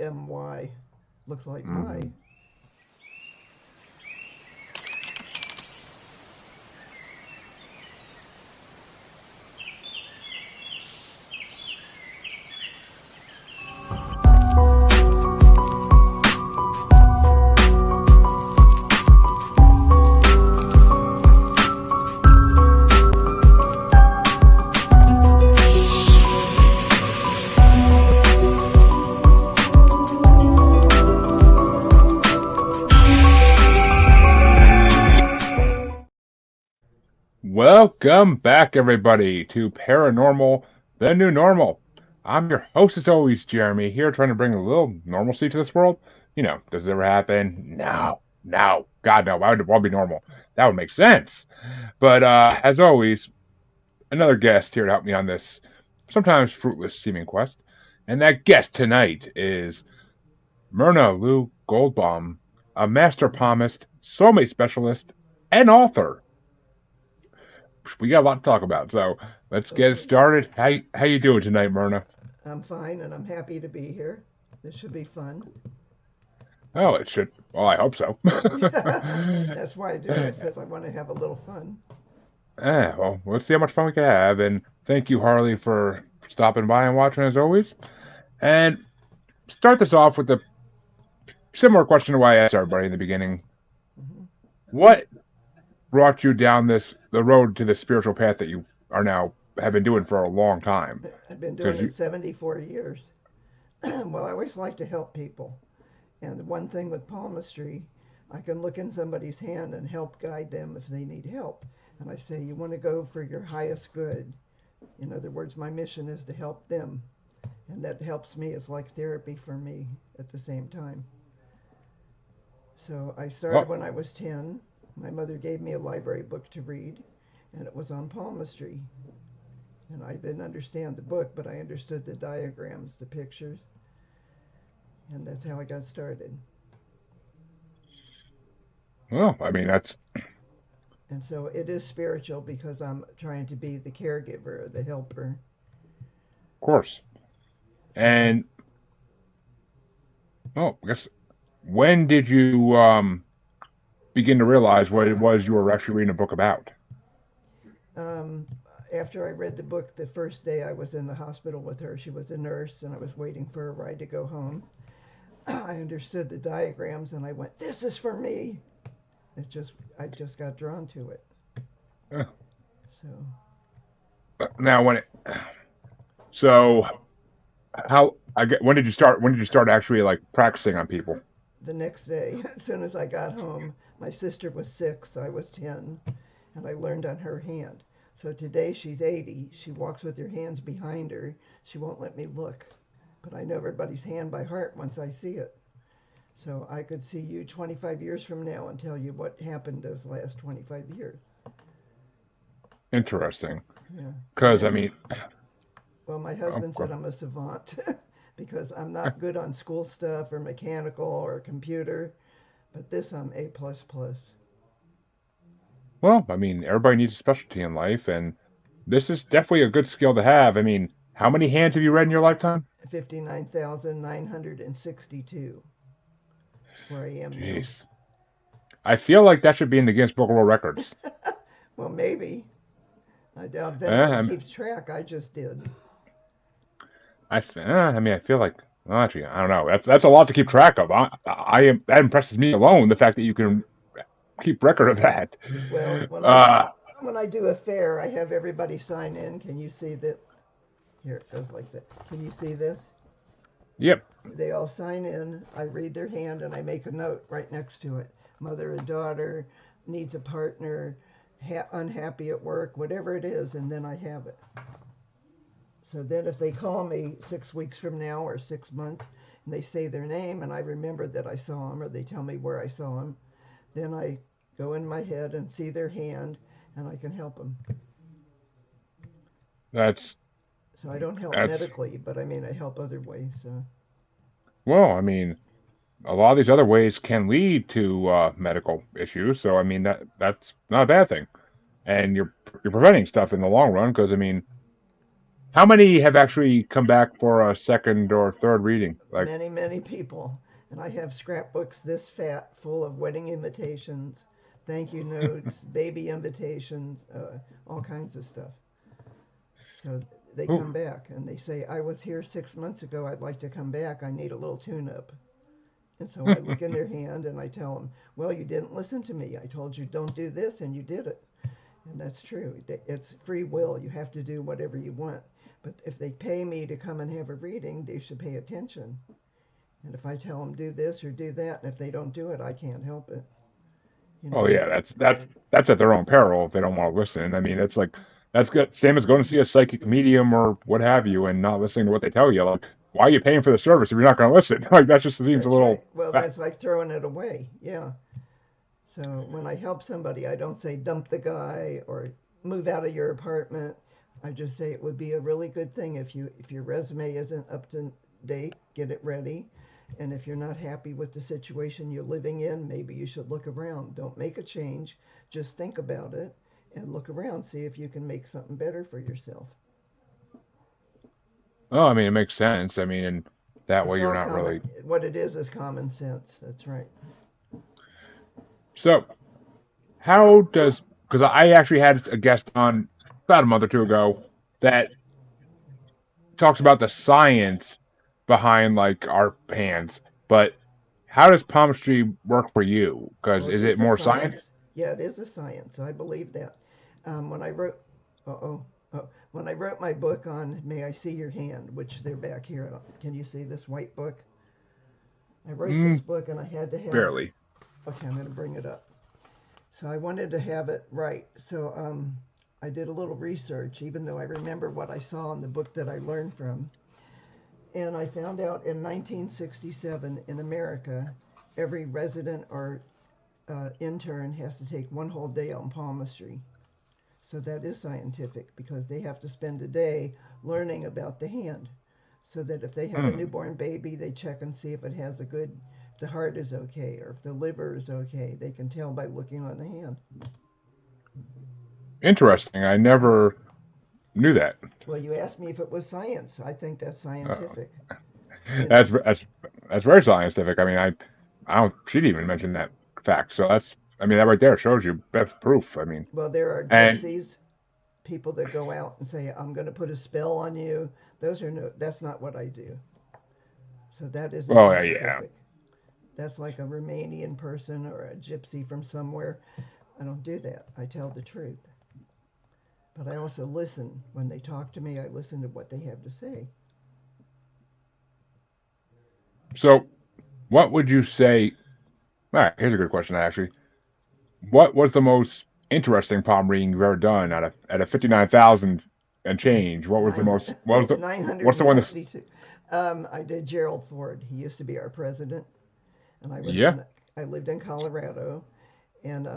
M-Y. Looks like my. Hmm. Welcome back, everybody, to Paranormal, the New Normal. I'm your host, as always, Jeremy, here trying to bring a little normalcy to this world. Does it ever happen? No, no, God, no. Why would the world be normal? That would make sense. But as always, another guest here to help me on this sometimes fruitless seeming quest. And that guest tonight is Myrna Lou Goldbaum, a master palmist, soulmate specialist, and author. We got a lot to talk about, so let's get it Okay. started. How you doing tonight, Myrna? I'm fine and I'm happy to be here. This should be fun. Oh, it should. Well, I hope so. That's why I do it, because I want to have a little fun. Well, let's see how much fun we can have. And thank you, Harley, for stopping by and watching as always. And start this off with a similar question to what I asked everybody in the beginning. Hmm. What brought you down the road to the spiritual path that you are now have been doing for a long time? I've been doing Because it you, 74 years. Well, I always like to help people. And the one thing with palmistry, I can look in somebody's hand and help guide them if they need help. And I say, you want to go for your highest good. In other words, my mission is to help them. And that helps me. It's like therapy for me at the same time. So I started well, when I was 10. My mother gave me a library book to read, and it was on palmistry. And I didn't understand the book, but I understood the diagrams, the pictures, and that's how I got started. I mean that's And so it is spiritual because I'm trying to be the caregiver, the helper. of course. So And I guess when did you begin to realize what it was you were actually reading a book about? um, after I read the book, the first day I was in the hospital with her, she was a nurse, and I was waiting for a ride to go home. I understood the diagrams, and I went, "This is for me." I just got drawn to it. Uh, So Now, so how I get when did you start? When did you start actually like practicing on people? the next day, as soon as I got home, my sister was 6, I was 10, and I learned on her hand. So today she's 80. She walks with her hands behind her. She won't let me look. But I know everybody's hand by heart once I see it. So I could see you 25 years from now and tell you what happened those last 25 years. Interesting, Yeah. And because I then, mean, well, my oh, husband said I'm a savant because I'm not good on school stuff or mechanical or computer, but this I'm A plus plus. I mean, everybody needs a specialty in life, and this is definitely a good skill to have. I mean, how many hands have you read in your lifetime? 59,962. That's where I am now. Jeez, I feel like that should be in the Guinness Book of World Records. Well, maybe. I doubt if Eh, anybody I'm, keeps track. I just did. I mean, I feel like well, actually, I don't know. That's a lot to keep track of. I am that impresses me alone. The fact that you can keep record of that. Well, Uh, when I do a fair, I have everybody sign in. Can you see that? Here it goes like that. Can you see this? yep. They all sign in. I read their hand and I make a note right next to it. Mother and daughter needs a partner, unhappy at work, whatever it is, and then I have it. So then if they call me 6 weeks from now or 6 months and they say their name and I remember that I saw them or they tell me where I saw them, then I go in my head and see their hand and I can help them. That's So I don't help that's medically, but I mean I help other ways. So I mean, a lot of these other ways can lead to medical issues. So I mean that's not a bad thing, and you're preventing stuff in the long run because I mean How many have actually come back for a second or third reading? Like, Many, many people. And I have scrapbooks this fat full of wedding invitations, thank you notes, baby invitations, all kinds of stuff. So they ooh, come back and they say, I was here 6 months ago. I'd like to come back. I need a little tune up. And so I look in their hand and I tell them, well, you didn't listen to me. I told you don't do this and you did it. And that's true. It's free will. You have to do whatever you want. But if they pay me to come and have a reading, they should pay attention. And if I tell them do this or do that, and if they don't do it, I can't help it. You oh know. yeah, that's at their own peril if they don't want to listen. I mean, it's like that's good. Same as going to see a psychic medium or what have you, and not listening to what they tell you. Like, why are you paying for the service if you're not going to listen? Like, that just seems a That's right. little. Well, that's like throwing it away. Yeah. So when I help somebody, I don't say dump the guy or move out of your apartment. I just say it would be a really good thing if your resume isn't up to date, get it ready. And if you're not happy with the situation you're living in, maybe you should look around. Don't make a change. Just think about it and look around. See if you can make something better for yourself. Oh, I mean, it makes sense. I mean, and that It's way you're all not common. really. What it is common sense. That's right. So, how does? Because I actually had a guest on about a month or two ago that talks about the science behind like our hands, but how does palmistry work for you? Because Well, it is it is a more science? science. Yeah, it is a science. I believe that. When I wrote, uh-oh, when I wrote my book on May I See Your Hand, which they're back here. Can you see this white book? I wrote this Mm, book and I had to have, barely. okay, I'm going to bring it up. So I wanted to have it right. So I did a little research, even though I remember what I saw in the book that I learned from. And I found out in 1967 in America, every resident or intern has to take one whole day on palmistry. So that is scientific because they have to spend a day learning about the hand. So that if they have a Mm, newborn baby, they check and see if it has a good, if the heart is okay or if the liver is okay. They can tell by looking on the hand. interesting. I never knew that. Well, you asked me if it was science. I think that's Uh, scientific. You that's know, that's that's very scientific. I mean, I don't. She didn't even mention that fact. So that's. I mean, that right there shows you best proof. I mean, well, there are and gypsies, people that go out and say, I'm going to put a spell on you. Those are no, that's not what I do. So that isn't oh yeah. scientific. That's like a Romanian person or a gypsy from somewhere. I don't do that. I tell the truth. But I also listen. When they talk to me, I listen to what they have to say. So, what would you say? All right, here's a good question actually. What was the most interesting palm reading you've ever done out of 59,000 and change? What was the Nine, most? What was the? What's the one that's? 962. I did Gerald Ford. He used to be our president, and Yeah. I lived in Colorado, and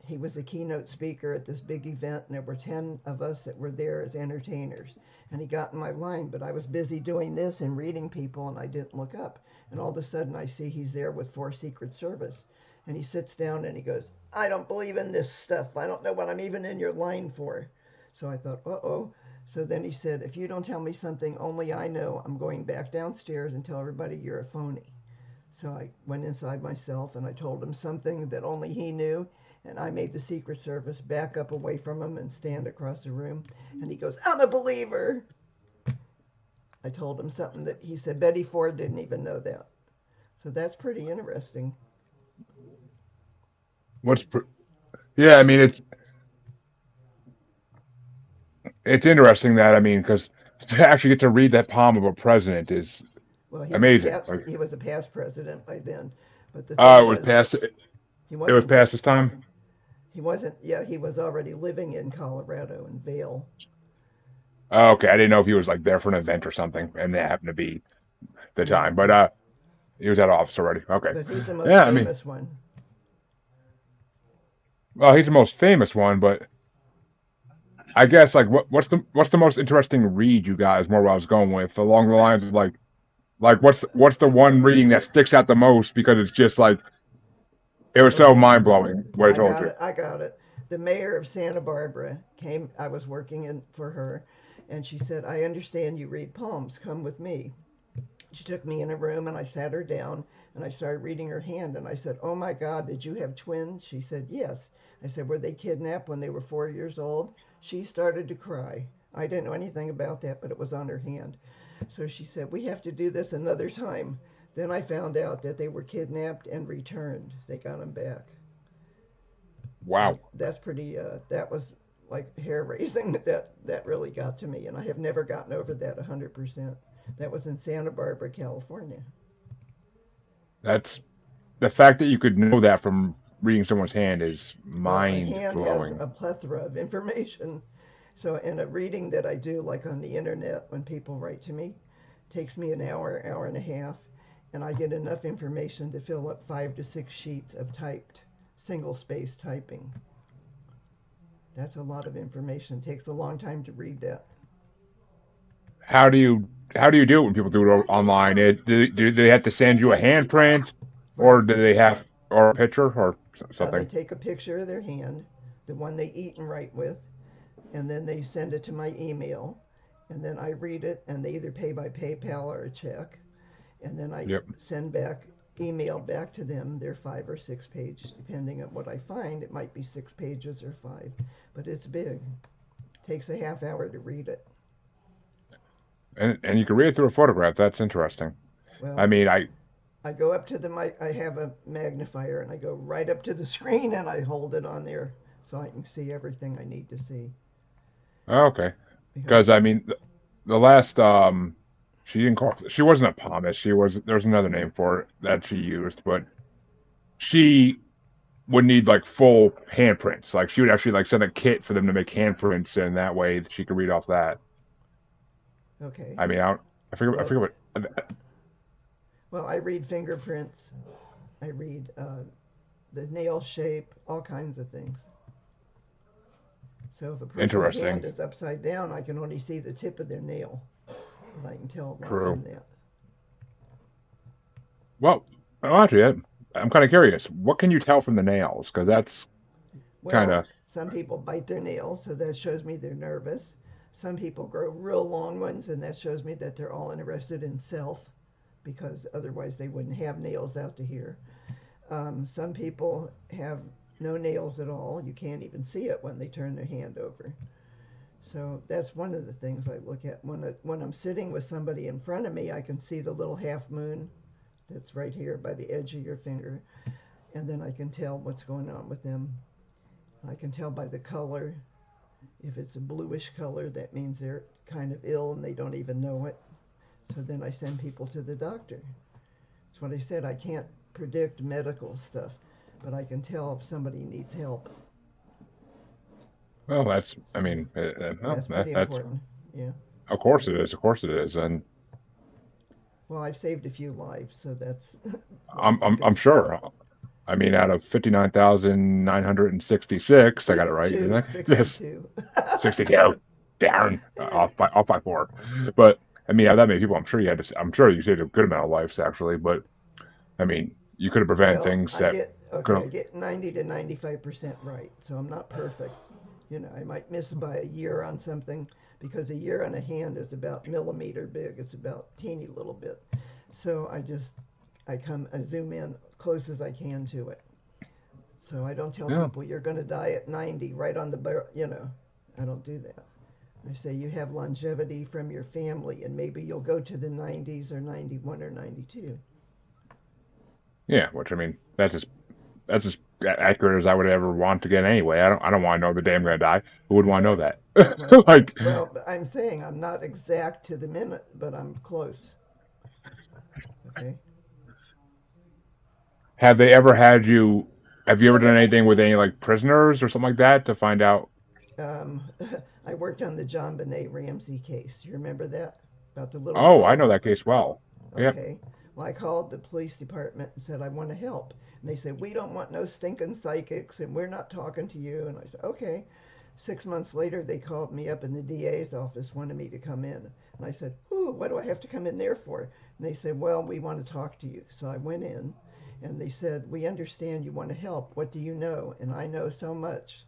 he was a keynote speaker at this big event, and there were 10 of us that were there as entertainers. And he got in my line, but I was busy doing this and reading people, and I didn't look up. And all of a sudden, I see he's there with 4 Secret Service. And he sits down and he goes, I don't believe in this stuff. I don't know what I'm even in your line for. So I thought, uh oh. So then he said, if you don't tell me something only I know, I'm going back downstairs and tell everybody you're a phony. So I went inside myself and I told him something that only he knew. And I made the Secret Service back up away from him and stand across the room. And he goes, I'm a believer. I told him something that he said Betty Ford didn't even know that. So that's pretty interesting. What's? Yeah, I mean it's interesting that I mean because to actually get to read that palm of a president is Well, amazing. Like, he was a past president by then. But the thing it was was, past. he It was wasn't past his time. he wasn't yeah, he was already living in Colorado in Vail. Oh, okay, I didn't know if he was like there for an event or something, and it happened to be the time. No, But he was out of office already. Okay. but he's the most Yeah, I mean, famous one. well, he's the most famous one, but I guess like what's the most interesting read you guys more what I was going with along the lines of like what's the one reading that sticks out the most because it's just like it was so Okay, mind blowing what I told you. I got it. The mayor of Santa Barbara came. I was working in for her, And she said, I understand you read palms. Come with me. She took me in a room and I sat her down and I started reading her hand and I said, oh my God, did you have twins? She said, yes. I said, were they kidnapped when they were 4 years old? She started to cry. I didn't know anything about that, but it was on her hand. So she said, we have to do this another time. Then I found out that they were kidnapped and returned. They got them back. Wow. So that's pretty, that was like hair raising. That really got to me. And I have never gotten over that 100%. That was in Santa Barbara, California. That's the fact that you could know that from reading someone's hand is Well, a mind hand has blowing. a plethora of information. So in a reading that I do, like on the internet, when people write to me, it takes me an hour, hour and a half, and I get enough information to fill up 5 to 6 sheets of typed, single space typing. That's a lot of information. It takes a long time to read that. How do you do it when people do it online? Do they have to send you a handprint, or Right. do they have or a picture or They something? take a picture of their hand, the one they eat and write with, and then they send it to my email, and then I read it, and they either pay by PayPal or a check, and then I Yep. send back email back to them their 5 or 6 page, depending on what I find. It might be 6 pages or five, but it's big. Takes a half hour to read it. And you can read it through a photograph. That's interesting. I Well, mean, I I go up to the mic. I have a magnifier, and I go right up to the screen, and I hold it on there so I can see everything I need to see. okay. Because Because I mean, the last she didn't call she wasn't a palmist. She was there's another name for it that she used, but she would need like full handprints. Like she would actually like send a kit for them to make handprints, and that way she could read off that. okay, I mean, I well, forget what. I read fingerprints. I read the nail shape, all kinds of things. So if a person's hand Interesting. is upside down, I can only see the tip of their nail, but I can tell a lot True. from that. Well, actually, I'm kind of curious. What can you tell from the nails? Because that's kind Well, of some people bite their nails, so that shows me they're nervous. Some people grow real long ones, and that shows me that they're all interested in self, because otherwise they wouldn't have nails out to here. Some people have no nails at all. You can't even see it when they turn their hand over. So that's one of the things I look at. When I'm sitting with somebody in front of me, I can see the little half moon that's right here by the edge of your finger, and then I can tell what's going on with them. I can tell by the color. If it's a bluish color, that means they're kind of ill and they don't even know it. So then I send people to the doctor. That's what I said. I can't predict medical stuff, but I can tell if somebody needs help. well, that's I So mean, well, that's pretty that's important. Yeah. of course it is, of course it is, and Well, I've saved a few lives, so that's what I I'm think I'm is sure. I mean, out of 59,966, I got it right, didn't I? Yes, 62. 62. Darn, off by four. But I mean, out of that many people, I'm sure you saved a good amount of lives actually. But I mean, you could have prevented Well, things that could I have. get 90 to 95% right, so I'm not perfect. I might miss by a year on something because a year on a hand is about millimeter big. It's about teeny little bit. So I zoom in close as I can to it. So I don't tell Yeah, people you're going to die at 90 right on the bar. I don't do that. I say you have longevity from your family and maybe you'll go to the 90s or 91 or 92. yeah. Which I mean, that's as accurate as I would ever want to get anyway. I don't want to know the day I'm gonna die. Who would want to know Well, that? Like, I'm saying I'm not exact to the minute, but I'm close. Okay. have they ever had you? Have you ever done anything with any like prisoners or something like that to find out? Um, I worked on the John Benet Ramsey case. You remember that about the little Oh, I girl? know that case well. Yep. Okay. Well, I called the police department and said I want to help, and they said we don't want no stinking psychics, and we're not talking to you. And I said okay. 6 months later, they called me up in the DA's office, wanted me to come in, and I said, "Ooh, what do I have to come in there for?" And they said, "Well, we want to talk to you." So I went in, and they said, "We understand you want to help. What do you know?" And I know so much.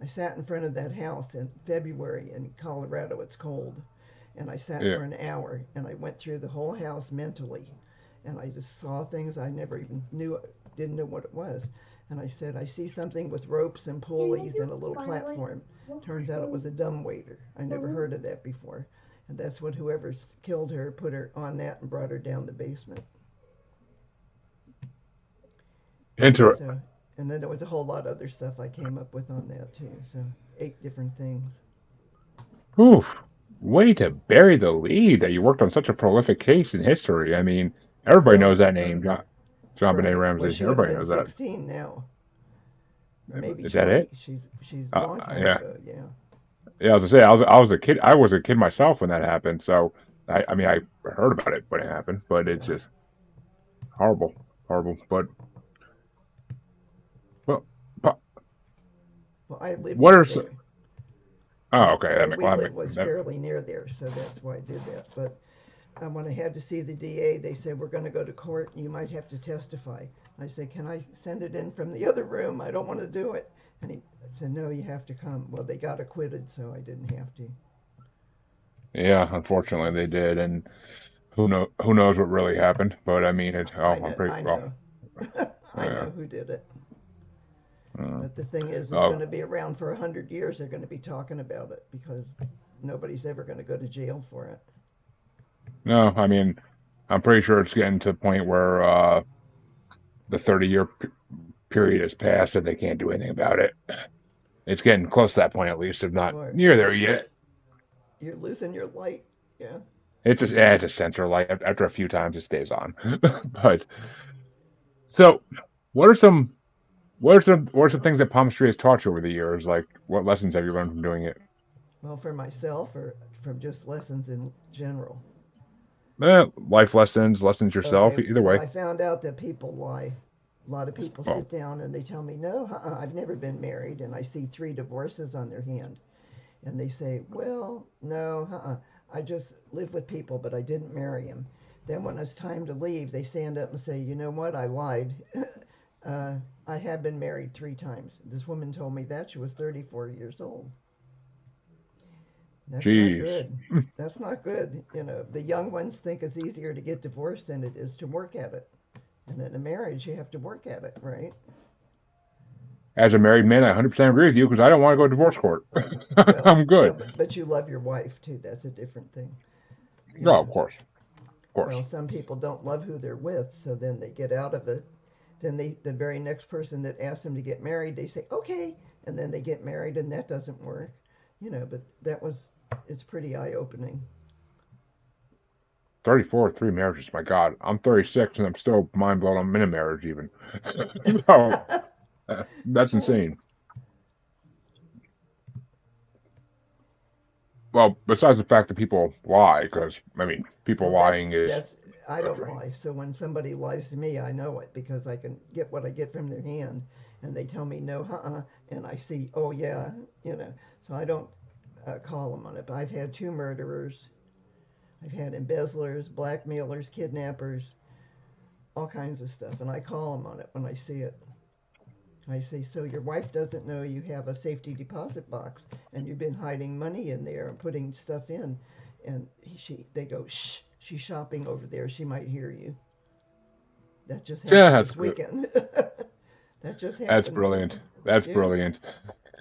I sat in front of that house in February in Colorado. It's cold, and I sat Yeah. for an hour, and I went through the whole house mentally, and I just saw things I never even knew, didn't know what it was. And I said, I see something with ropes and pulleys and a little platform. Turns out it was a dumbwaiter. I never heard of that before. And that's what whoever killed her put her on that and brought her down the basement. Inter. So, and then there was a whole lot of other stuff I came up with on that too. So 8 different things. Oof. Way to bury the lead that you worked on such a prolific case in history. I mean, everybody knows Well, that name, John Benet right. Well, Ramsey. she would have Everybody been knows that. 16 now, or maybe Is that 20. it? She's a long time Yeah. ago. Yeah. Yeah, I was gonna say I was a kid. I was a kid myself when that happened. So I mean I heard about it when it happened, but it's Yeah. just horrible, horrible. But well, but Well, I lived what near are there. some? Oh, okay. Where That make we well, lived was that, fairly near there, so that's why I did that. But when I had to see the DA, they said, we're going to go to court and you might have to testify. I said, can I send it in from the other room? I don't want to do it. And he said, no, you have to come. Well, they got acquitted, so I didn't have to. yeah, unfortunately they did, and who knows what really happened. But I mean it. Oh, I I'm know, pretty I well. know. I Yeah. know who did it. Uh, But the thing is, it's going oh to be around for 100 years. They're going to be talking about it because nobody's ever going to go to jail for it. no, I mean I'm pretty sure it's getting to the point where the 30-year period has passed and they can't do anything about it. It's getting close to that point at least, if not Or near there yet. you're losing your light. Yeah. It's a sensor light. After a few times, it stays on. But so, what are some what are some things that palmistry has taught you over the years? Like, what lessons have you learned from doing it? Well, for myself or from just lessons in general. Life lessons, lessons yourself. Okay, Either well, way. I found out that people lie. A lot of people Oh, sit down and they tell me, no, I've never been married, and I see 3 divorces on their hand. And they say, well, no, I just live with people, but I didn't marry them. Then when it's time to leave, they stand up and say, you know what, I lied. I have been married 3 times. This woman told me that. She was 34 years old. That's not jeez. good. That's not good. You know, the young ones think it's easier to get divorced than it is to work at it. And in a marriage, you have to work at it, right? As a married man, I 100% agree with you because I don't want to go to divorce court. Well, I'm no, good. but you love your wife too. That's a different thing. You No, know. of course, of course. Well, some people don't love who they're with, so then they get out of it. Then the very next person that asks them to get married, they say okay, and then they get married, and that doesn't work. You know, but it's pretty eye opening. 34, 3 marriages. My God, I'm 36 and I'm still mind blown. I'm in a marriage even. No, that's insane. Well, besides the fact that people lie, because I mean, people Well, lying is that's I that's don't right. lie. So when somebody lies to me, I know it because I can get what I get from their hand, and they tell me no, and I see, oh yeah, you know. So I don't call them on it. But I've had 2 murderers, I've had embezzlers, blackmailers, kidnappers, all kinds of stuff, and I call them on it when I see it. I say, so your wife doesn't know you have a safety deposit box, and you've been hiding money in there and putting stuff in, and they go, shh, she's shopping over there. She might hear you. That just Yeah, happened that's this good. weekend. That just That's happened. brilliant. That's Yeah, brilliant.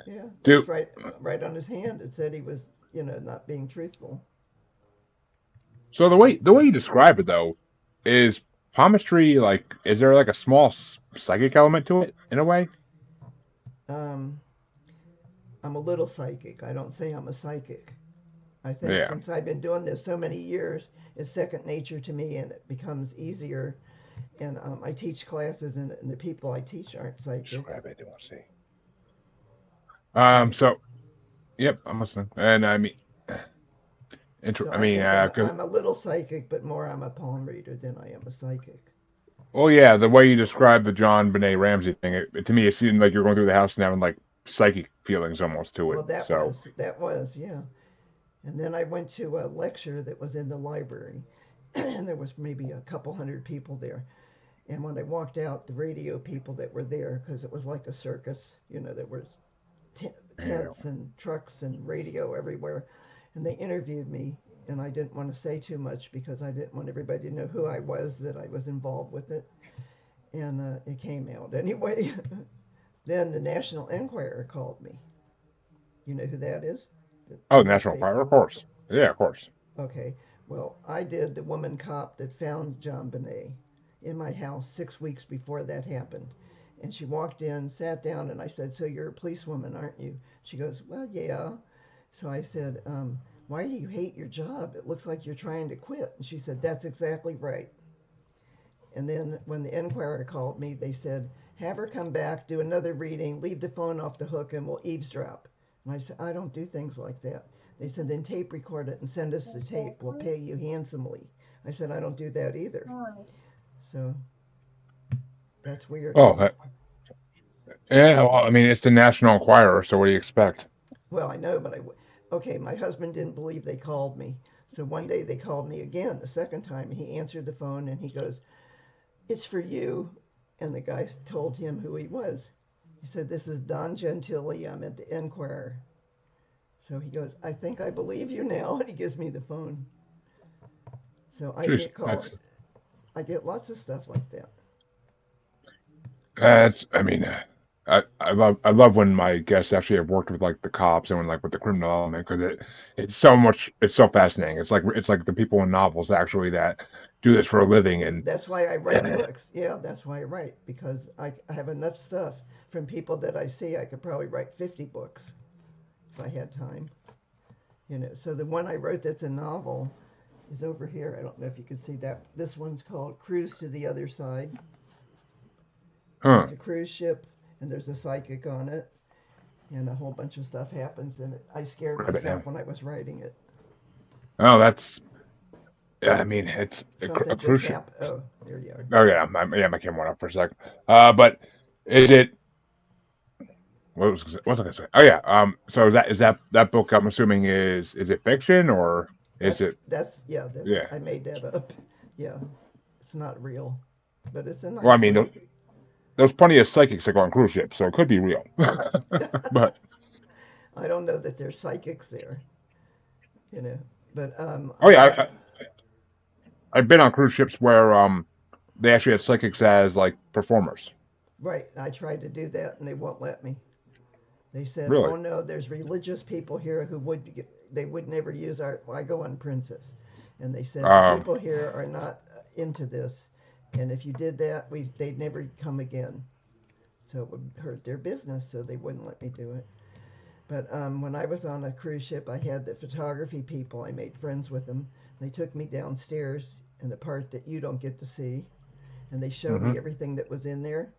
yeah. Do That's right on his hand. It said he was, not being truthful. so the way you describe it though is palmistry like is there like a small psychic element to it in a way? Um, I'm a little psychic. I don't say I'm a psychic. I think Yeah. since I've been doing this so many years, it's second nature to me, and it becomes easier. And I teach classes, and the people I teach aren't psychic. Describe it. I want to see. So, So yep, I'm listening. And I mean, so I I mean, think I'm 'cause I'm a little psychic, but more I'm a palm reader than I am a psychic. well, yeah, the way you described the John Benet Ramsey thing, to me, it seemed like you're going through the house and having like psychic feelings almost to it. Well, that So, was that was yeah. And then I went to a lecture that was in the library, and there was maybe a couple hundred people there. And when I walked out, the radio people that were there, because it was like a circus, there was t- Yeah. tents and trucks and radio everywhere. And they interviewed me, and I didn't want to say too much because I didn't want everybody to know who I was, that I was involved with it. And it came out anyway. Then the National Enquirer called me. You know who that is? Oh, The National newspaper. Fire, of course. Yeah, of course. Okay. Well, I did the woman cop that found John Bonet in my house 6 weeks before that happened. And she walked in, sat down, and I said, "So you're a policewoman, aren't you?" She goes, "Well, yeah." So I said, "Why do you hate your job? It looks like you're trying to quit." And she said, "That's exactly right." And then when the Enquirer called me, they said, "Have her come back, do another reading, leave the phone off the hook, and we'll eavesdrop." And I said, "I don't do things like that." They said, "Then tape record it and send us the tape. We'll pay you handsomely." I said, "I don't do that either." So that's weird, Oh, isn't it? yeah. Well, I mean, it's the National Enquirer, so what do you expect? Well, I know, but okay, my husband didn't believe they called me. So one day they called me again, the second time. He answered the phone and he goes, "It's for you." And the guy told him who he was. He said, "This is Don Gentili. I'm at the Enquirer." So he goes, "I think I believe you now." And he gives me the phone. So I Jeez, get called. I get lots of stuff like that. that's. I mean, I love when my guests actually have worked with like the cops and when like with the criminal element because it's so fascinating. It's like the people in novels actually that do this for a living and That's why I write books. Yeah, that's why I write, because I have enough stuff from people that I see. I could probably write 50 books if I had time. So the one I wrote that's a novel is over here. I don't know if you can see that. This one's called Cruise to the Other Side. huh. There's a cruise ship and there's a psychic on it, and a whole bunch of stuff happens in it. I scared Rabbit myself now. when I was writing it. Oh, that's. Yeah, I mean, it's a Something cruise just ship. happened. Oh, there you are. Oh yeah, my camera went off for a second. But is it? What was I gonna say? Oh yeah. So is that book? I'm assuming is it fiction or is That's it? that's yeah. Yeah. I made that up. Yeah, it's not real, but it's a Well, I nice mean, one. there's plenty of psychics that go on cruise ships, so it could be real. But I don't know that there's psychics there, you know. But oh I yeah, have I've been on cruise ships where they actually had psychics as like performers. right. I tried to do that, and they won't let me. They said, Really? "Oh no, there's religious people here who they would never use our." Well, I go on Princess, and they said the Um. people here are not into this, and if you did that, they'd never come again. So it would hurt their business, so they wouldn't let me do it. But when I was on a cruise ship, I had the photography people. I made friends with them. They took me downstairs in the part that you don't get to see, and they showed Hmm. me everything that was in there.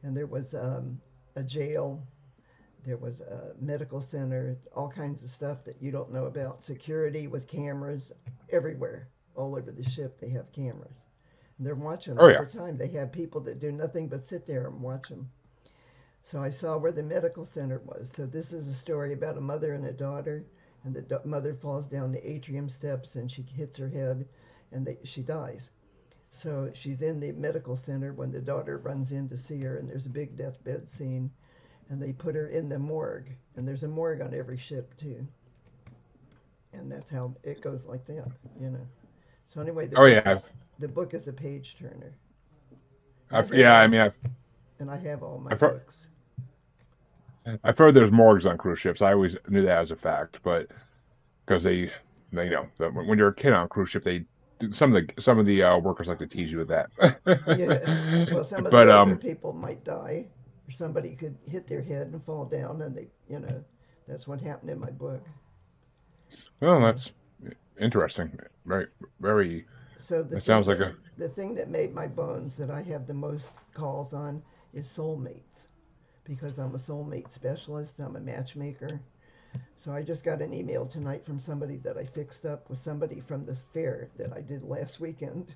And there was a jail, there was a medical center, all kinds of stuff that you don't know about. Security with cameras everywhere, all over the ship. They have cameras. And they're watching them Oh all yeah. the time. They have people that do nothing but sit there and watch them. So I saw where the medical center was. So this is a story about a mother and a daughter, and the mother falls down the atrium steps and she hits her head, and she dies. So she's in the medical center when the daughter runs in to see her, and there's a big deathbed scene, and they put her in the morgue, and there's a morgue on every ship too, and that's how it goes like that. So anyway, Oh yeah. the book is a page turner, and Yeah. I mean, I have all my I've heard, books. I've heard there's morgues on cruise ships. I always knew that as a fact, but because when you're a kid on a cruise ship, some of the workers like to tease you with that. Yeah. Well, some of the But older people might die, or somebody could hit their head and fall down, and that's what happened in my book. well, So, that's interesting. Very, very. so the That thing sounds like that a. the thing that made my bones that I have the most calls on is soulmates, because I'm a soulmate specialist. I'm a matchmaker. So I just got an email tonight from somebody that I fixed up with somebody from this fair that I did last weekend.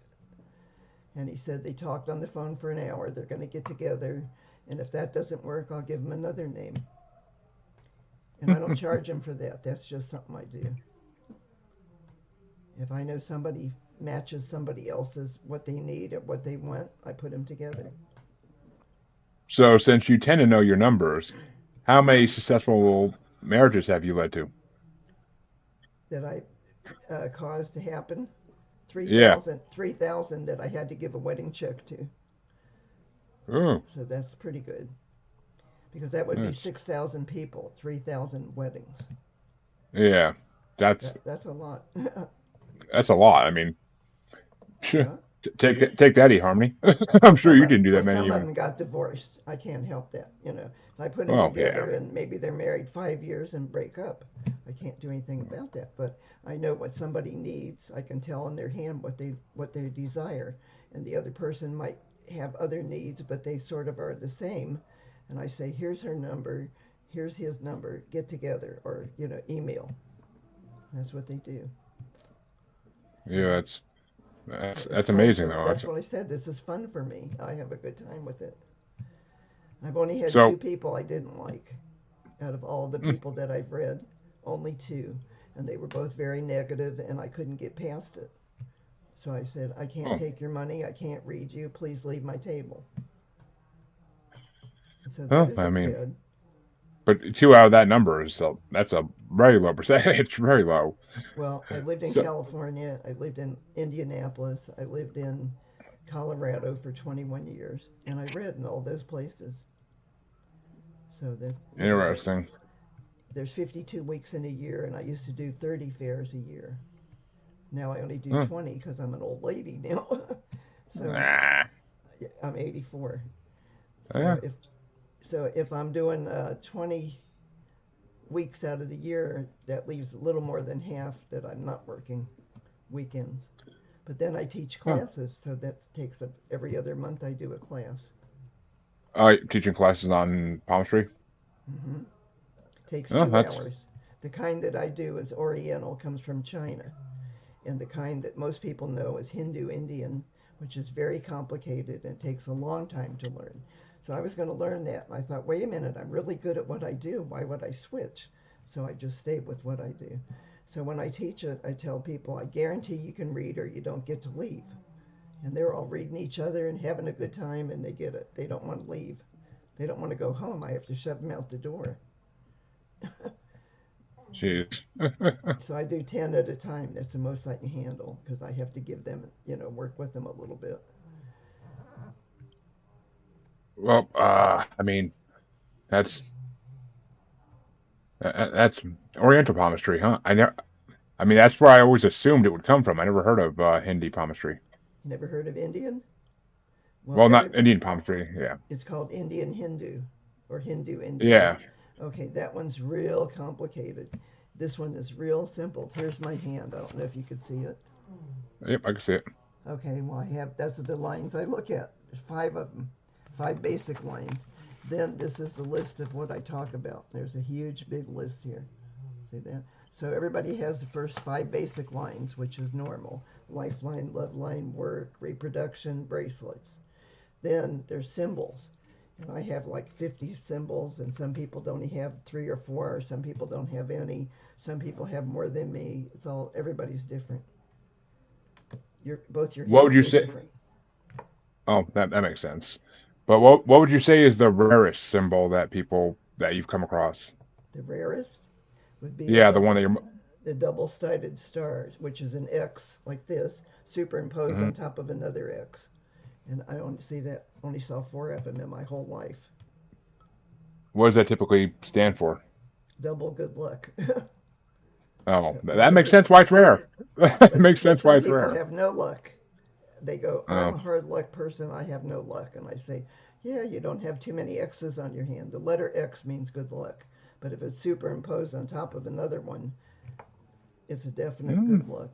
And he said they talked on the phone for an hour. They're going to get together. And if that doesn't work, I'll give them another name. And I don't charge them for that. That's just something I do. If I know somebody matches somebody else's, what they need or what they want, I put them together. So since you tend to know your numbers, how many successful marriages have you led to? that I caused to happen. Yeah. 3,000 that I had to give a wedding check to. Oh, So that's pretty good because that would be that's 6,000 people, 3,000 weddings. yeah. That's That's a lot. that's a lot. I mean, Yeah. take that, eHarmony. I'm sure you didn't do Well, that many some of even. them got divorced. I can't help that. If I put them Oh yeah. together and maybe they're married 5 years and break up, I can't do anything about that. But I know what somebody needs. I can tell in their hand what they desire, and the other person might have other needs, but they sort of are the same. And I say, here's her number, here's his number, get together, or email. That's what they do. So Yeah, it's that's fun amazing for. though. That's what I said. This is fun for me. I have a good time with it. I've only had two So people I didn't like out of all the mm, people that I've read. Only two, and they were both very negative, and I couldn't get past it. So I said, I can't oh, take your money. I can't read you. Please leave my table. So that well, I isn't mean, good. but two out of that number is that's a very low percentage. It's very low. Well, I lived in So California. I lived in Indianapolis. I lived in Colorado for 21 years, and I read in all those places. So that interesting. there's 52 weeks in a year, and I used to do 30 fairs a year. Now I only do Huh. 20 because I'm an old lady now. So Nah. yeah, I'm 84. So Yeah. if I'm doing 20 weeks out of the year, that leaves a little more than half that I'm not working weekends. But then I teach Huh. classes, so that takes up every other month I do a class. Teaching classes on palmistry. hmm Takes Oh, two that's hours. The kind that I do is Oriental, comes from China. And the kind that most people know is Hindu Indian, which is very complicated and takes a long time to learn. So I was going to learn that, and I thought, wait a minute, I'm really good at what I do. Why would I switch? So I just stayed with what I do. So when I teach it, I tell people, I guarantee you can read or you don't get to leave. And they're all reading each other and having a good time, and they get it. They don't want to leave. They don't want to go home. I have to shove them out the door. jeez. So I do 10 at a time. That's the most I can handle because I have to give them, work with them a little bit. Well, I mean, that's that's Oriental palmistry, huh? I mean, that's where I always assumed it would come from. I never heard of Hindi palmistry. Never heard of Indian? Well, Well, not Indian palmistry. Yeah. it's called Indian Hindu or Hindu Indian. Yeah. Okay, that one's real complicated. This one is real simple. Here's my hand. I don't know if you could see it. Yep, I can see it. Okay, well, that's the lines I look at. There's five of them, five basic lines. Then this is the list of what I talk about. There's a huge big list here. See that? So everybody has the first five basic lines, which is normal. Lifeline, love line, work, reproduction, bracelets. Then there's symbols. And I have like 50 symbols, and some people don't only have three or four, or some people don't have any. Some people have more than me. Everybody's different. Both your What would hands you are say? different. Oh, that makes sense. But what would you say is the rarest symbol that people that you've come across? The rarest would be Yeah, the one that you're. the double-sided stars, which is an X like this, superimposed Mhm. on top of another X. And I only saw four of them in my whole life. What does that typically stand for? Double good luck. Oh, So, that makes sense why it's rare. That makes but sense why some it's people rare. have no luck. They go, I'm Oh, a hard luck person. I have no luck. And I say, yeah, you don't have too many X's on your hand. The letter X means good luck. But if it's superimposed on top of another one, it's a definite mm, good luck.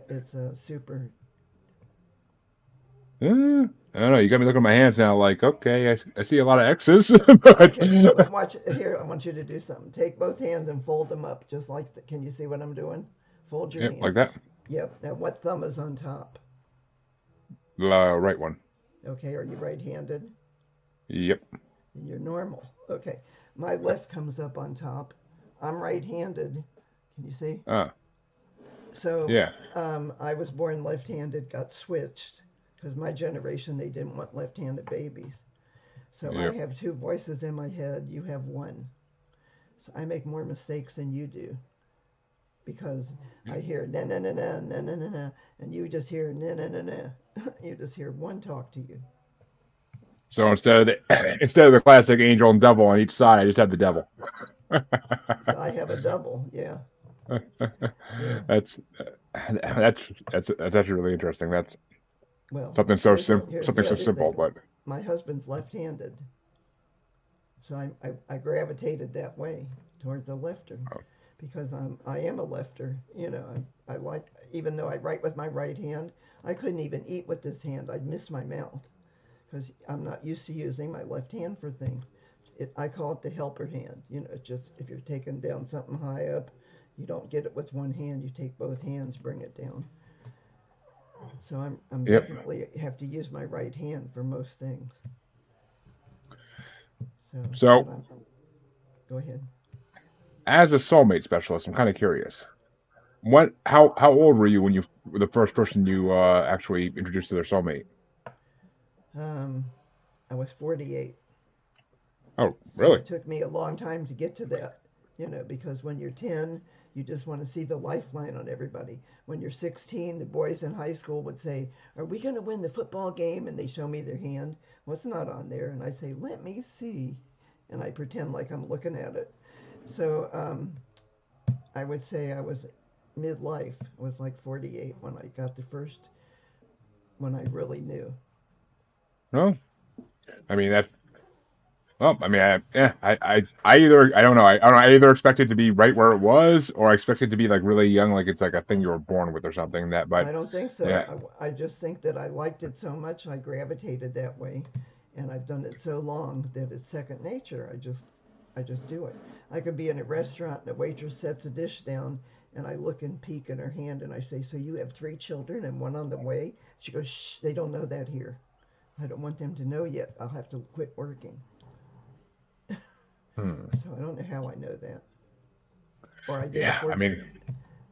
It's a super. I don't know. You got me looking at my hands now. Like, okay, I see a lot of X's, but Okay, but watch here. I want you to do something. Take both hands and fold them up, just like. Can you see what I'm doing? Fold your yep, like hands. that. Yep. Now, what thumb is on top? The right one. Okay. Are you right-handed? Yep. And you're normal. Okay. My left comes up on top. I'm right-handed. Can you see? Uh, So yeah. I was born left-handed, got switched because my generation they didn't want left-handed babies. So I Yep. have two voices in my head. You have one. So I make more mistakes than you do because I hear na na na na na na na na, and you just hear na na na na. You just hear one talk to you. So instead of the classic angel and devil on each side, I just have the devil. So I have a double. Yeah, yeah. that's that's actually really interesting. That's Well, here's something the so other simple, thing. but My husband's left-handed, so I gravitated that way towards a lefter because I am a lefter. You know, I like even though I write with my right hand, I couldn't even eat with this hand. I'd miss my mouth because I'm not used to using my left hand for things. I call it the helper hand. You know, it's just if you're taking down something high up, you don't get it with one hand. You take both hands, bring it down. So I'm yep. definitely have to use my right hand for most things. So, but So go ahead. as a soulmate specialist, I'm kind of curious. How old were you when you were the first person you actually introduced to their soulmate? Um, I was 48, Oh, so really? it took me a long time to get to that. You know, because when you're 10, you just want to see the lifeline on everybody. When you're 16, the boys in high school would say, "Are we going to win the football game?" And they show me their hand. Well, it's not on there, and I say, "Let me see," and I pretend like I'm looking at it. So I would say I was midlife. I was like 48 when I got the first when I really knew. No. I mean that. Well, I mean, I either I don't know. I don't know. I either expect it to be right where it was, or I expect it to be like really young, like it's like a thing you were born with or something. That, but I don't think yeah. so. I just think that I liked it so much, I gravitated that way, and I've done it so long that it's second nature. I just do it. I could be in a restaurant and a waitress sets a dish down, and I look and peek in her hand and I say, "So you have three children and one on the way?" She goes, "Shh, they don't know that here. I don't want them to know yet. I'll have to quit working." Hmm. So I don't know how I know that. Or I did a Yeah. I four. mean,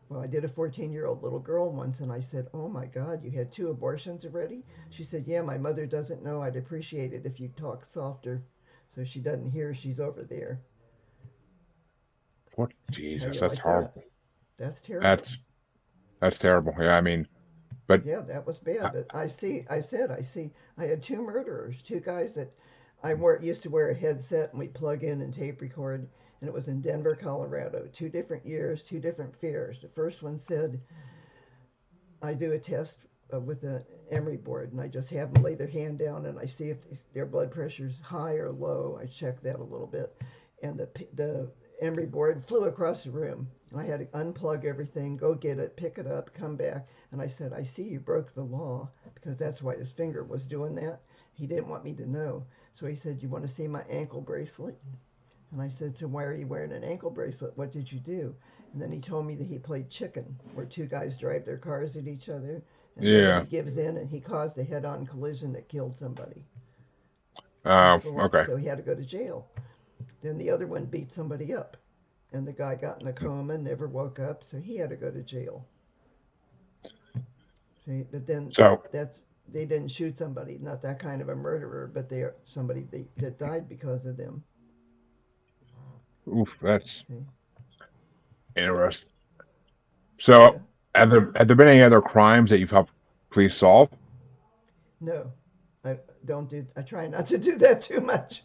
Well, I did a 14-year-old little girl once, and I said, "Oh my God, you had two abortions already?" She said, "Yeah, my mother doesn't know. I'd appreciate it if you talk softer so she doesn't hear she's over there." what? How Jesus, you that's like that? horrible. That's terrible. That's that's terrible. Yeah. I mean, but Yeah, that was bad. But I see. I had two murderers, two guys that used to wear a headset and we plug in and tape record, and it was in Denver, Colorado. 2 different years, 2 different fears. The first one said, I do a test with an emery board, and I just have them lay their hand down, and I see if their blood pressure's high or low. I check that a little bit, and the emery board flew across the room, and I had to unplug everything, go get it, pick it up, come back, and I said, "I see you broke the law," because that's why his finger was doing that. He didn't want me to know, so he said, "You want to see my ankle bracelet?" And I said, "So why are you wearing an ankle bracelet? What did you do?" And then he told me that he played chicken, where two guys drive their cars at each other, and yeah. somebody gives in, and he caused a head-on collision that killed somebody. That's the law. Okay. So he had to go to jail. Then the other one beat somebody up, and the guy got in a coma, never woke up, so he had to go to jail. See, but then So, that's they didn't shoot somebody, not that kind of a murderer, but they are somebody that died because of them. oof, that's See, interesting. yeah, So, have there been any other crimes that you've helped police solve? no, I don't do. I try not to do that too much.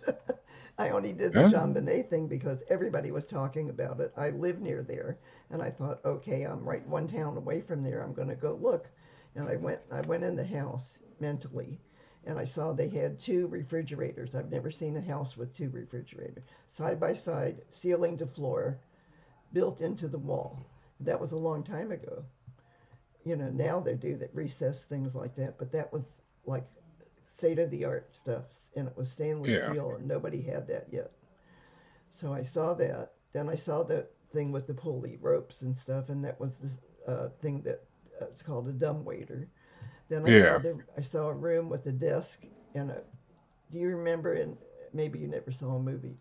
I only did the Yeah. Jean Bonnet thing because everybody was talking about it. I live near there, and I thought, okay, I'm right one town away from there. I'm going to go look, and I went in the house mentally, and I saw they had two refrigerators. I've never seen a house with two refrigerators side by side, ceiling to floor, built into the wall. That was a long time ago. You know, now they do that recess things like that, but that was like state of the art stuff, and it was stainless Yeah. steel, and nobody had that yet. So I saw that. Then I saw the thing with the pulley ropes and stuff, and that was the thing that it's called a dumbwaiter. Then Yeah. I saw a room with a desk and a. Do you remember? And maybe you never saw a movie.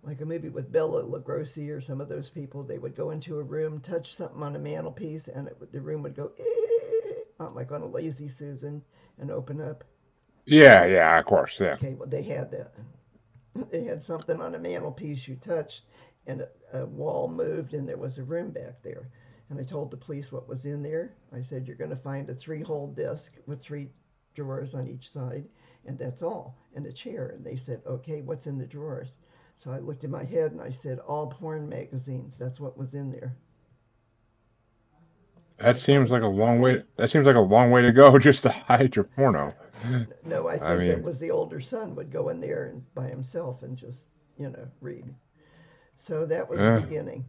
Like a movie with Bela Lugosi or some of those people, they would go into a room, touch something on a mantelpiece, and the room would go like on a Lazy Susan and open up. Yeah, yeah, of course, yeah. Okay, well, they had that. They had something on a mantelpiece you touched, and a wall moved, and there was a room back there. And I told the police what was in there. I said, you're going to find a three-hole desk with three drawers on each side, and that's all, and a chair. And they said, okay, what's in the drawers? So I looked in my head and I said, all porn magazines. That's what was in there. And That I seems told, like a long way. That seems like a long way to go just to hide your porno. no, I I think it mean, was the older son would go in there and by himself and just, read. So that was the eh, beginning.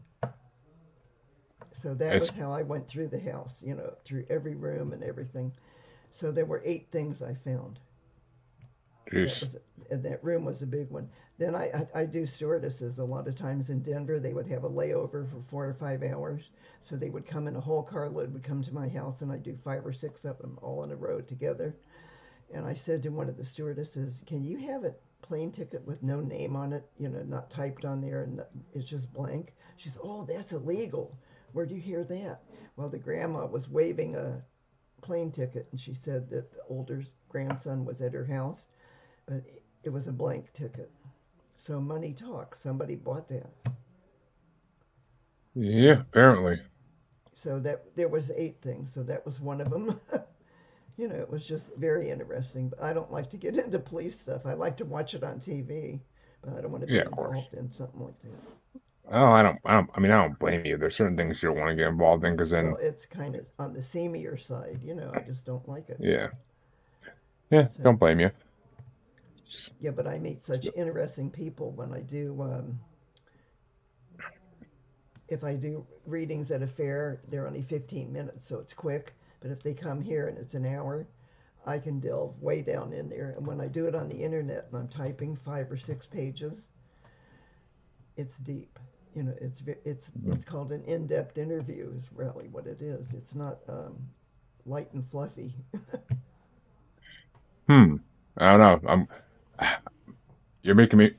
So that was it's how I went through the house, through every room and everything. So there were 8 things I found. That jeez. was, and that room was a big one. Then I do stewardesses a lot of times in Denver. They would have a layover for 4 or 5 hours, so they would come in a whole carload would come to my house, and I do 5 or 6 of them all in a row together. And I said to one of the stewardesses, "Can you have a plane ticket with no name on it? Not typed on there, and it's just blank." She said, "Oh, that's illegal. Where'd you hear that?" Well, the grandma was waving a plane ticket, and she said that the older grandson was at her house, but it was a blank ticket. So money talks. Somebody bought that. Yeah, So apparently. so that there was 8 things. So that was one of them. It was just very interesting. But I don't like to get into police stuff. I like to watch it on TV, but I don't want to Yeah, be of course. involved in something like that. Oh, I don't. I mean, I don't blame you. There's certain things you don't want to get involved in because Well, then, it's kind of on the seamier side. I just don't like it. yeah, yeah, So don't blame you. yeah, but I meet such interesting people when I do. If I do readings at a fair, they're only 15 minutes, so it's quick. But if they come here and it's an hour, I can delve way down in there. And when I do it on the internet and I'm typing 5 or 6 pages, it's deep. It's called an in-depth interview is really what it is. It's not light and fluffy. Hmm. I don't know. You're making me.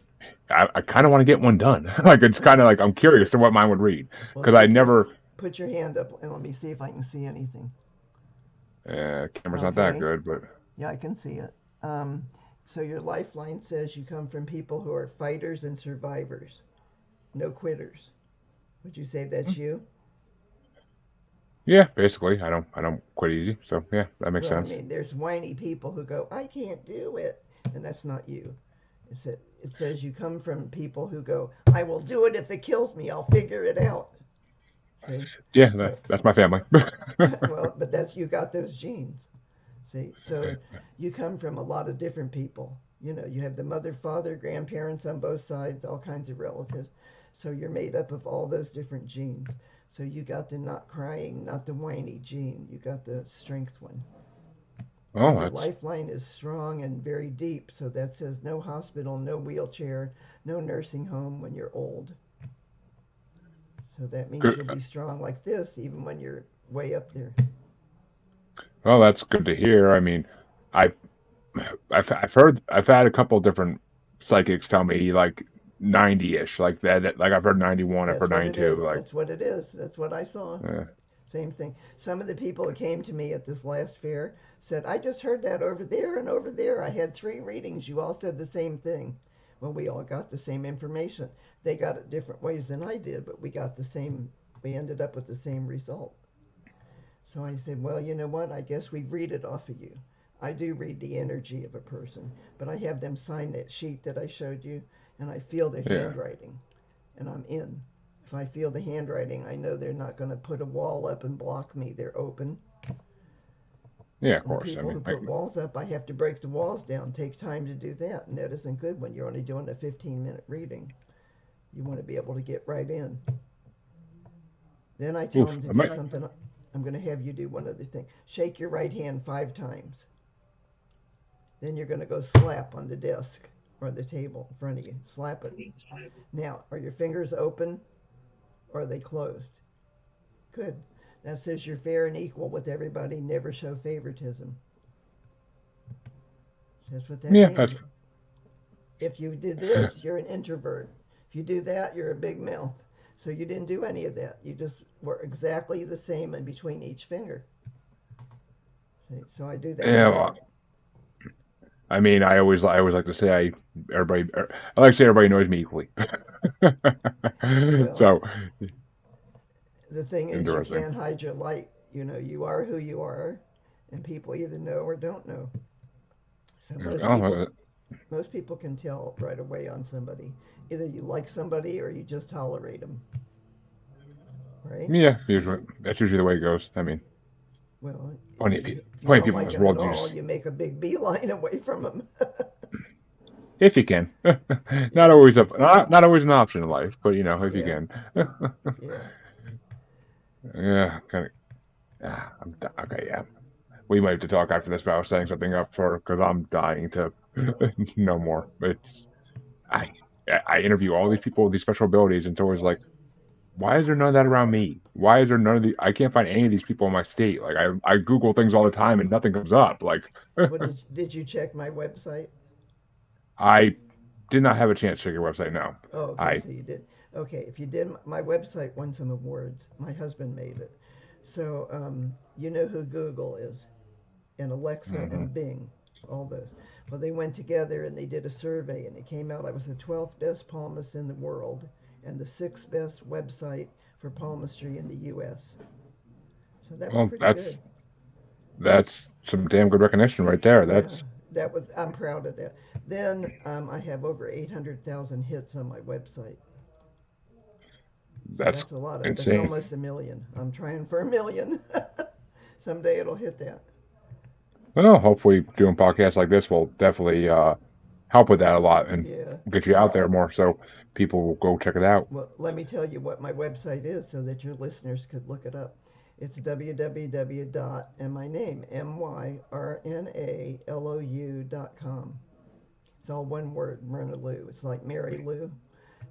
I kind of want to get one done. Like it's kind of like I'm curious to what mine would read Well, because I see, never. put your hand up and let me see if I can see anything. Camera's not that Okay, good, but yeah, I can see it. Um, so your lifeline says you come from people who are fighters and survivors, no quitters. Would you say that's you? yeah, basically, I don't quit easy. So yeah, that makes Well, I sense. mean, there's whiny people who go, I can't do it, and that's not you. It says you come from people who go, I will do it if it kills me. I'll figure it out. See, Yeah, so that's my family. well, but that's you got those genes. See, so you come from a lot of different people. You have the mother, father, grandparents on both sides, all kinds of relatives. So you're made up of all those different genes. So you got the not crying, not the whiny gene. You got the strength one. Oh, And your that's lifeline is strong and very deep. So that says no hospital, no wheelchair, no nursing home when you're old. So that means good. you'll be strong like this even when you're way up there. Well, that's good to hear. I mean, I I've heard I've had a couple different psychics tell me like 90-ish, like that. Like I've heard 91, I've That's heard what it 92. is. Like, That's what it is. That's what I saw. uh, Same thing. Some of the people who came to me at this last fair said, I just heard that over there and over there. I had 3 readings. You all said the same thing. Well, we all got the same information. They got it different ways than I did, but we got the same, we ended up with the same result. So I said, well, you know what? I guess we read it off of you. I do read the energy of a person, but I have them sign that sheet that I showed you, and I feel their yeah, handwriting, and I'm in. If I feel the handwriting, I know they're not going to put a wall up and block me. They're open. yeah, of And the course. I people mean, who put walls up, I have to break the walls down, take time to do that, and that isn't good when you're only doing a 15-minute reading. You want to be able to get right in. Then I tell oof, them to I do might. something. I'm going to have you do one other thing. Shake your right hand 5 times. Then you're going to go slap on the desk or the table in front of you. Slap it. Now, are your fingers open or are they closed? Good. That says you're fair and equal with everybody. Never show favoritism. That's what that Yeah, means. If you did this, you're an introvert. If you do that, you're a big mouth. So you didn't do any of that. You just were exactly the same in between each finger. See? So I do that yeah. with Well, I mean, I always like to say I like to say everybody knows me equally. Well, So the thing is, you interesting. can't hide your light. You are who you are, and people either know or don't know. So Oh, most people can tell right away on somebody. Either you like somebody or you just tolerate them, right? yeah, usually that's usually the way it goes. I mean, Well, plenty of people, if you plenty of don't people in like this them at world you all, just you make a big beeline away from them. if you can. Yeah, Not always an option in life, but if you yeah, can. yeah. Yeah, kind of. Okay, yeah. We might have to talk after this, but I was setting something up for because I'm dying to know more. I I interview all these people with these special abilities, and it's always like, why is there none of that around me? Why is there none of the? I can't find any of these people in my state. Like I Google things all the time and nothing comes up. Like Well, did you check my website? I did not have a chance to check your website. No, Oh, okay, I so you did. Okay, if you did, my website won some awards. My husband made it. So you know who Google is, and Alexa hmm and Bing, all those. Well, they went together and they did a survey, and it came out I was the 12th best palmist in the world and the 6th best website for palmistry in the U.S. So that was well pretty good. that's some damn good recognition right there. Yeah, That's I'm proud of that. Then I have over 800,000 hits on my website. So that's that's insane. almost a million. I'm trying for a million. Someday it'll hit that. Well, hopefully doing podcasts like this will definitely help with that a lot and Yeah. get you out there more so people will go check it out. Well, let me tell you what my website is so that your listeners could look it up. It's www dot and my name myrnalou.com. It's all one word, Myrna Lou. It's like Mary Lou,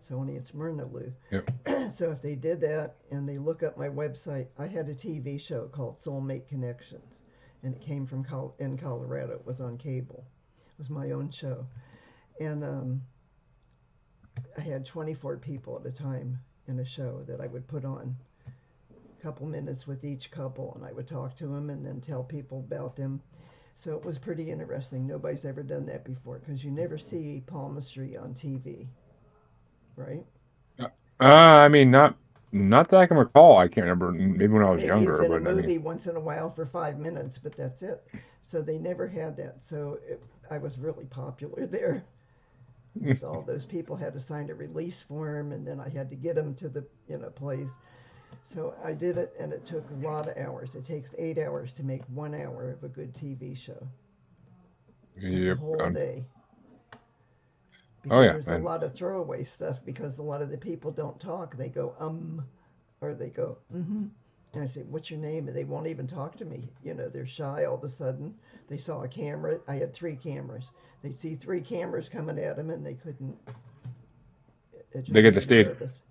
so only it's Myrna Lou. Yep. So if they did that and they look up my website, I had a TV show called Soulmate Connections, and it came from in Colorado. It was on cable. It was my own show, and I had 24 people at a time in a show that I would put on. A couple minutes with each couple, and I would talk to them and then tell people about them. So it was pretty interesting. Nobody's ever done that before because you never see palmistry on TV, right? I mean, not that I can recall. I can't remember. Maybe when I was Maybe it's younger, in a but I mean, movie once in a while for 5 minutes, but that's it. So they never had that. I was really popular there because all those people had to sign a release form, and then I had to get them to the place. So I did it, and it took a lot of hours. It takes 8 hours to make 1 hour of a good TV show. That's a yep. whole day Oh because yeah, there's a and lot of throwaway stuff because a lot of the people don't talk. They go or they go mm-hmm. And I say, "What's your name?" And they won't even talk to me. They're shy all of a sudden. They saw a camera. I had 3 cameras. They see 3 cameras coming at them, and they couldn't. It they just get the made them stage. nervous.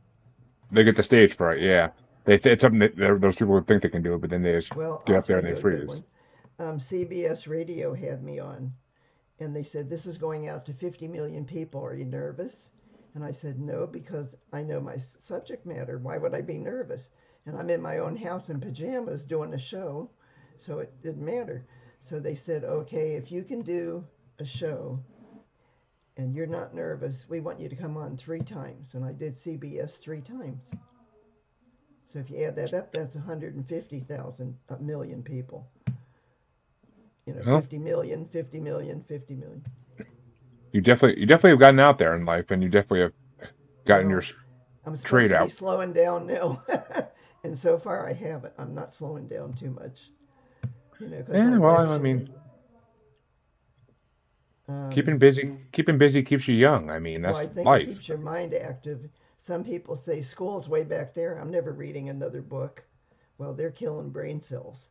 They get the stage fright. Yeah, it's something that those people would think they can do it, but then they just Well, get I'll up there tell and they you a good freeze. one. CBS Radio had me on, and they said, "This is going out to 50 million people. Are you nervous?" And I said, "No, because I know my subject matter. Why would I be nervous?" And I'm in my own house in pajamas doing a show, so it didn't matter. So they said, "Okay, if you can do a show and you're not nervous, we want you to come on 3 times." And I did CBS 3 times. So if you add that up, that's 150,000 a million people. Well, 50 million, 50 million, 50 million. you definitely have gotten out there in life, and you definitely have gotten your Well, I'm supposed trade to be out. slowing down now. And so far I haven't. I'm not slowing down too much, because I Yeah, well, I lecture. mean, Um, keeping busy keeps you young. I mean, well, I that's think it life. keeps your mind active. Some people say school's way back there. I'm never reading another book. Well, they're killing brain cells.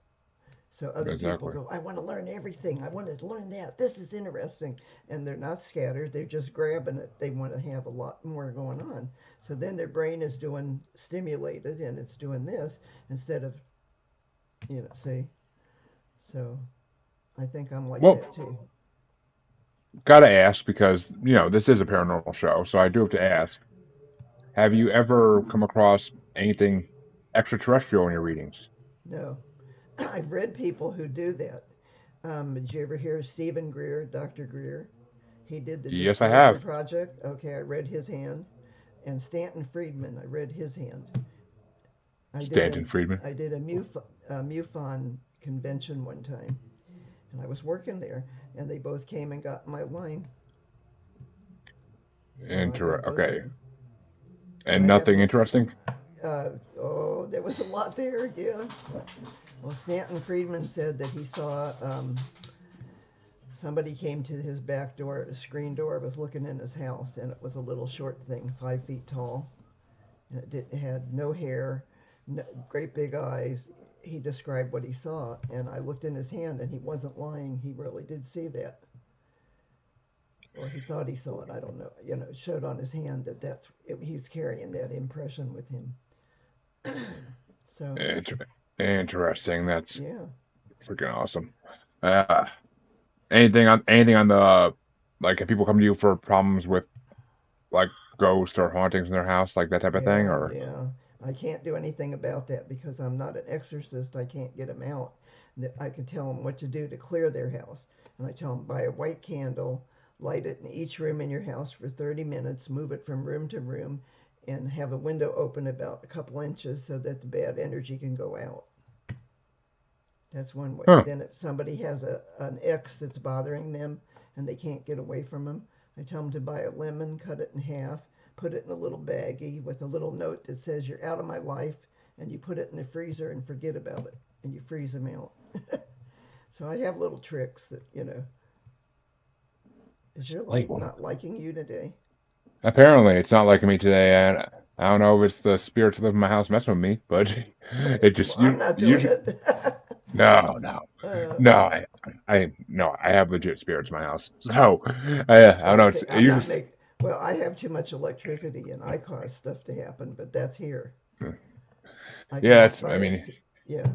So other people Exactly. go, I want to learn everything. I want to learn that. This is interesting. And they're not scattered. They're just grabbing it. They want to have a lot more going on. So then their brain is doing stimulated and it's doing this instead of, see. So I think I'm like Well, that too. gotta ask because this is a paranormal show, so I do have to ask: have you ever come across anything extraterrestrial in your readings? No. I've read people who do that. Did you ever hear of Stephen Greer, Dr. Greer? He did the Yes, I Distortion have. Project. Okay, I read his hand. And Stanton Friedman, I read his hand. I did a Stanton Friedman. I did a MUFON convention one time, and I was working there, and they both came and got in my line. So I read both of Okay. them, and And I have nothing interesting? oh, there was a lot there, yeah. Well, Stanton Friedman said that he saw somebody came to his back door, a screen door, was looking in his house, and it was a little short thing, 5 feet tall. And it had no hair, no, great big eyes. He described what he saw, and I looked in his hand, and he wasn't lying. He really did see that, or he thought he saw it. I don't know. You know, it showed on his hand that he's carrying that impression with him. So Inter- Interesting. That's yeah, freaking awesome. Uh, anything on the like if people come to you for problems with like ghosts or hauntings in their house, like that type of thing, yeah, or yeah. I can't do anything about that because I'm not an exorcist. I can't get them out. I can tell them what to do to clear their house, and I tell them buy a white candle, light it in each room in your house for 30 minutes, move it from room to room, and have a window open about a couple inches so that the bad energy can go out. That's one way. huh? Then if somebody has an X that's bothering them and they can't get away from them, I tell them to buy a lemon, cut it in half, put it in a little baggie with a little note that says you're out of my life, and you put it in the freezer and forget about it, and you freeze them out. So I have little tricks that, you know. Is your Light light one. not liking you today? Apparently, it's not liking me today, and I don't know if it's the spirits that live in my house messing with me, but it Well, just I'm not doing usually it. no, no, uh, no. No. I have legit spirits in my house, so I don't I know. say It I'm not usually making. Well, I have too much electricity and I cause stuff to happen, but that's here. I yeah. can It's buy I it. mean, Yeah.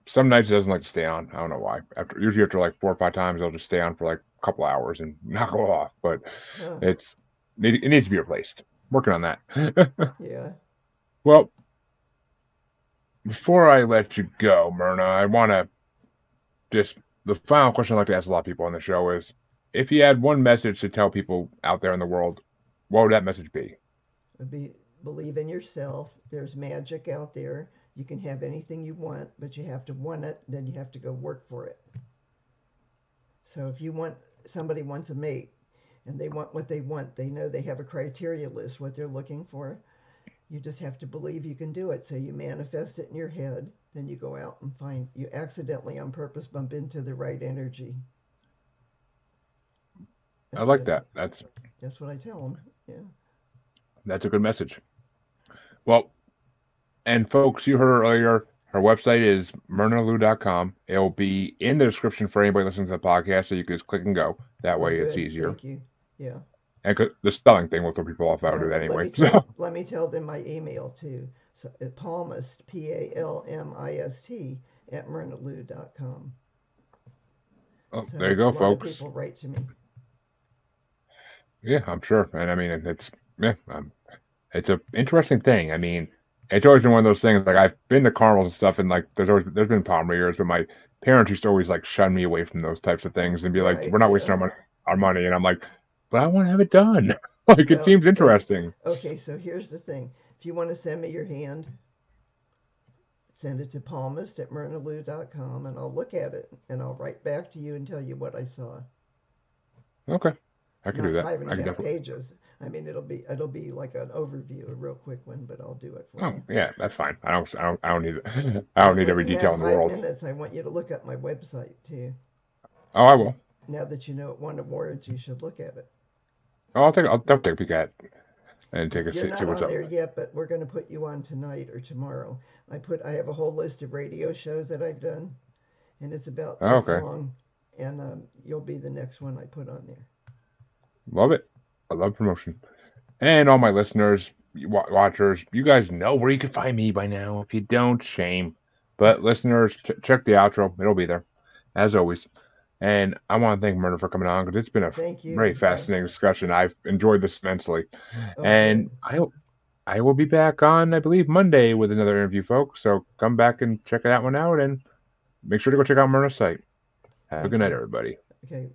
some nights it doesn't like to stay on. I don't know why. Usually after like 4 or 5 times, it'll just stay on for like a couple hours and not go off. But Huh. it's it needs to be replaced. Working on that. Yeah. Well, before I let you go, Myrna, I want to just the final question I like to ask a lot of people on the show is, if you had one message to tell people out there in the world, what would that message be? Be believe in yourself. There's magic out there. You can have anything you want, but you have to want it. Then you have to go work for it. So if you want somebody wants a mate, and they want what they want, they know they have a criteria list what they're looking for. You just have to believe you can do it. So you manifest it in your head. Then you go out and find. You accidentally on purpose bump into the right energy. I That's what like I. that. That's what I tell them. Yeah. That's a good message. Well, and folks, you heard her earlier. Her website is myrnalou.com. It'll be in the description for anybody listening to the podcast, so you can just click and go. That Oh, way, it's good. easier. Thank you. Yeah. And the spelling thing will throw people off. I would do that But anyway. So, let me tell them my email too. So Palmist Palmist at myrnalou.com. oh, there you So a go, lot of folks. people write to me. Yeah, I'm sure. And I mean, yeah, it's a interesting thing. I mean, it's always been one of those things. Like I've been to carnivals and stuff, and like there's been palm years, but my parents used to always like shun me away from those types of things and be like, Right. "We're not Yeah. wasting our money." And I'm like, "But I want to have it done. Like it Well, seems interesting." okay. So here's the thing. If you want to send me your hand, send it to Palmist at myrnalou.com, and I'll look at it and I'll write back to you and tell you what I saw. Okay, I can do Not that. five and I a can half definitely. pages. I mean, it'll be like an overview, a real quick one, but I'll do it for Oh you. yeah, that's fine. I don't need it. I don't And need when every you detail have in the five world. minutes, I want you to look up my website too. Oh, I will. Now that you know it won awards, you should look at it. Oh, I'll definitely take a peek at it and take a You're see not what's on up. there yet, but we're going to put you on tonight or tomorrow. I have a whole list of radio shows that I've done, and it's about Oh, this okay, long, and you'll be the next one I put on there. love it. I love promotion. And all my listeners, watchers, you guys know where you can find me by now. If you don't, shame. But listeners, check the outro. It'll be there, as always. And I want to thank Myrna for coming on because it's been a Thank very you. fascinating discussion. I've enjoyed this immensely. Oh, And good. I will be back on, I believe, Monday with another interview, folks. So come back and check that one out and make sure to go check out Myrna's site. Have a Thank good night, you. everybody. Okay.